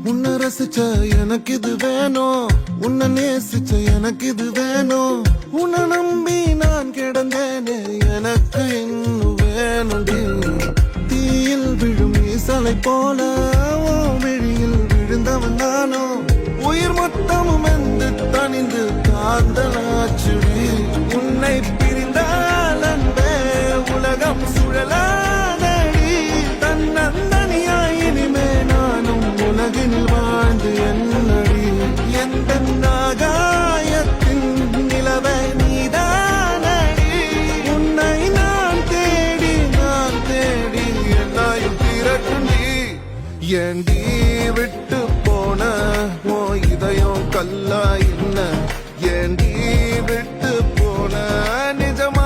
உன்னை ரசிச்ச எனக்கு இது வேணும், உன்னை நேசிச்ச எனக்கு இது வேணும். உன்னை நம்பி நான் கிடந்தேனே எனக்கு இன்னும் வேணும்டி. தீயில் விழும் ஈசலை போல ஓ விழியில் விழுந்தவன் நானோ. உயிர் மொத்தமும் என்று தனிந்து காந்தலாச்சுடி. உன்னை பிரிந்தால் அன்பே உலகம் சுழலாதடி. தன்னந்தனியாய் இனிமே நானும் உலகினில் வாழ்ந்து என்னடி. எந்த நாகாயத்தின் நிலவை நீதானடி. உன்னை நான் தேடி எல்லாயும் திரட்டுண்டி. ஏண்டி விட்டு போன ஓ இதயம் கல்லா என்ன? ஏண்டி விட்டு போன நிஜமா